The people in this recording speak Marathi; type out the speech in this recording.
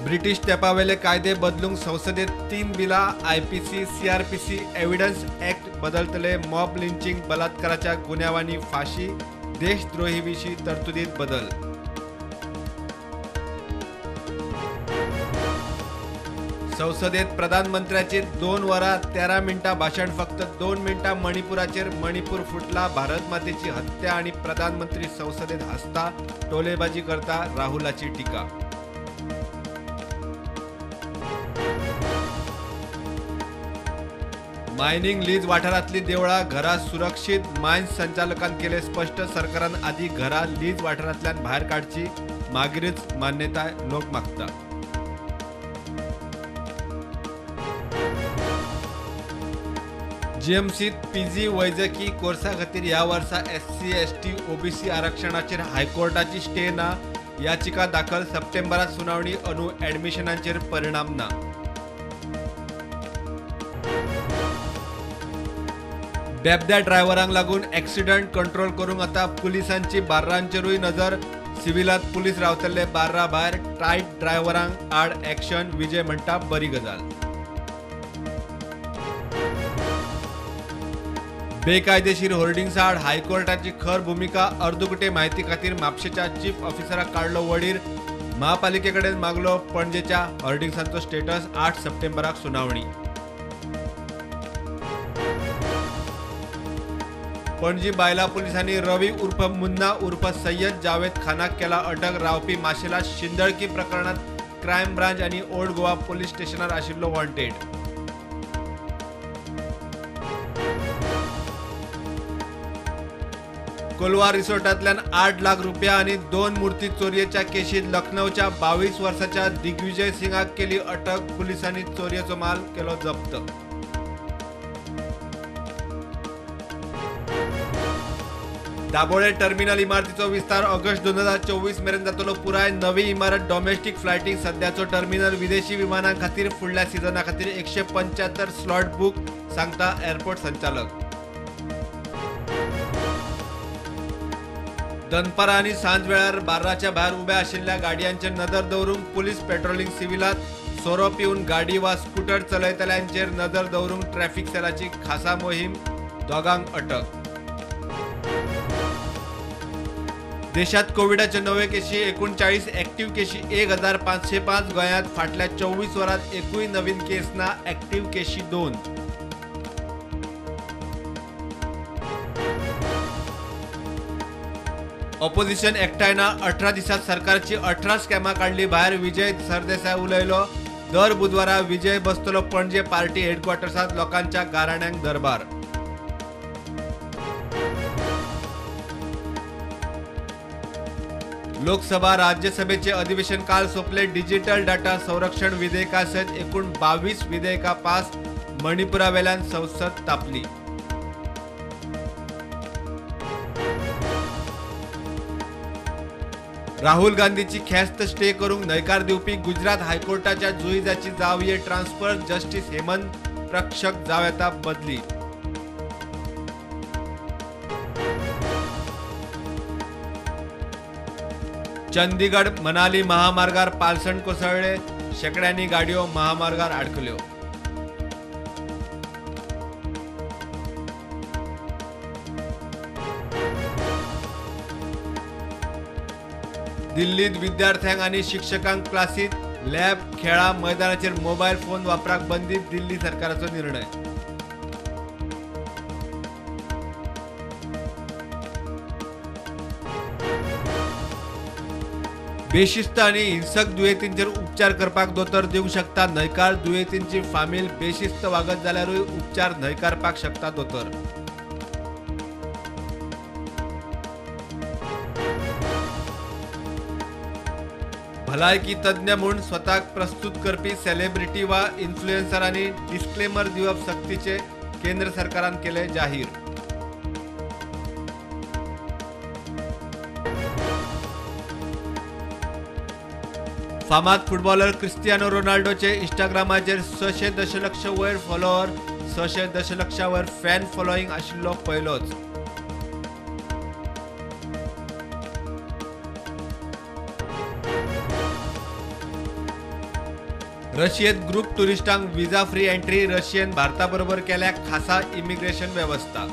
ब्रिटिश तेंपावेले कायदे बदलूंक संसदेत 3 बिलां आयपीसी सीआरपीसी एव्हिडन्स ऍक्ट बदलतले मॉब लिंचिंग बलात्काराच्या गुन्यांवांनी फाशी देशद्रोहीविशीं तरतुदीत बदल संसदेत प्रधानमंत्र्याचे 2 वरां 13 मिनटां भाषण फक्त 2 मिनटां मणिपुराचेर मणिपूर फुटला भारत मातेची हत्या आणि प्रधानमंत्री संसदेत हसता टोलेबाजी करता राहुलाची टीका मायनिंग लीज वाठारांतली देवळां घरां सुरक्षीत मायन्स संचालकान केले स्पष्ट सरकारान आदी घरां लीज वाठारांतल्यान भायर काडची मागीरच मान्यताय लोक मागता जीएमसीत पीजी वैजकी कोर्सा खातीर ह्या वर्सा एससी एसटी ओबीसी आरक्षणाचेर हायकोर्टाची स्टे ना याचिका दाखल सप्टेंबरात सुनावणी अनु ऍडमिशनांचेर परिणाम ना बेबद्या ड्रायव्हरांक लागून ऍक्सिडंट कंट्रोल करूंक आता पुलिसांची बार्रांचेरूय नजर सिव्हिलांत पुलीस रावतले बार्रा भायर टायट ड्रायव्हरांक आड ऍक्शन विजय म्हणटा बरी गजाल बेकायदेशीर होर्डिंग्स आड हायकोर्टाची खर भूमिका अर्दुगटे म्हायती खातीर म्हापशेच्या चीफ ऑफिसराक काडलो वडीर महापालिकेकडेन मागलो पणजेच्या होर्डिंग्सांचो स्टेटस 8 सप्टेंबराक सुनावणी पणजी बायला पुलिसांनी रवी उर्फ मुन्ना उर्फ सय्यद जावेद खानाक केला अटक रावपी माशेला शिंदळकी प्रकरणात क्रायम ब्रांच आणि ओल्ड गोवा पोलीस स्टेशनार आशिल्लो वॉन्टेड कोलवा रिसोर्टांतल्यान 8 लाख रुपया आणि 2 मूर्ती चोरयेच्या केशीत लखनौच्या 22 वर्साच्या दिग्विजय सिंगाक केली अटक पुलिसांनी चोरयेचो माल केलो जप्त दाबोळे टर्मिनल इमारतीचो विस्तार ऑगस्ट 2024 मेरेन जातलो पुराय नवी इमारत डॉमेस्टिक फ्लायटिंग सध्याचो टर्मिनल विदेशी विमानां खातीर फुडल्या सिजना खातीर 175 स्लॉट बुक सांगता एअरपोर्ट संचालक दनपारा आणि सांज वेळार बार्राच्या भायर उब्या आशिल्ल्या गाडयांचेर नदर दवरूंक पुलीस पेट्रोलिंग सिव्हिलांत सोरो पिवन गाडी वा स्कूटर चलयतल्यांचेर नदर दवरूंक ट्रॅफिक सेलाची खासा मोहीम दोगांक अटक देशात कोविडाचे नवे केशी 39 ऍक्टिव्ह केशी 1505 गोंयांत फाटल्या 24 वरांत एकूय नवीन केस ना ऍक्टिव्ह केशी 2 ऑपोजिशन एकठांयना 18 दिसांत सरकारची 18 स्कॅमां काडली भायर विजय सरदेसाय उलयलो दर बुधवारा विजय बसतलो पणजे पार्टी हेडक्वॉर्टर्सात लोकांच्या गाराण्यांक दरबार लोकसभा राज्यसभेचे अधिवेशन काल सोपले डिजिटल डाटा संरक्षण विधेयकासयत एकूण 22 विधेयकां पास मणिपुरावेल्यान संसद तापली राहुल गांधीची ख्यास्त स्टे करूंक न्हयकार दिवपी गुजरात हायकोर्टाच्या जुईजाची जावये ट्रान्सफर जस्टिस हेमंत प्रक्षक जाव येता बदली चंदीगड मनाली महामार्गार पालसण कोसळ्ळे शेकड्यांनी गाडयो महामार्गार आडकल्यो दिल्लीत विद्यार्थ्यांक आणि शिक्षकांक क्लासीत लॅब खेळा मैदानाचेर मोबायल फोन वापराक बंदी दिल्ली सरकाराचो निर्णय बेशिस्त आणि हिंसक दुयेंतींचेर उपचार करपाक दोतोर दिवंक शकता न्हयकार दुयेंतींची फामील बेशिस्त वागत जाल्यारूय उपचार न्हयकारपाक शकता दोतोर भलायकी तज्ञ म्हणून स्वताक प्रस्तुत करपी सेलिब्रिटी वा इन्फ्लुएन्सरांनी डिस्क्लेमर दिवप सक्तीचे केंद्र सरकारान केले जाहीर फामाद फुटबॉलर क्रिस्टियानो रोनाल्डोचे इंस्टाग्रामाचेर 600 दशलक्ष वयर फॉलोअर 600 दशलक्षा वयर फॅन फॉलोईंग आशिल्लो पयलोच रशियेत ग्रुप टुरिस्टांक विजा फ्री एंट्री. रशियन भारताबरोबर केल्या खासा इमिग्रेशन व्यवस्था.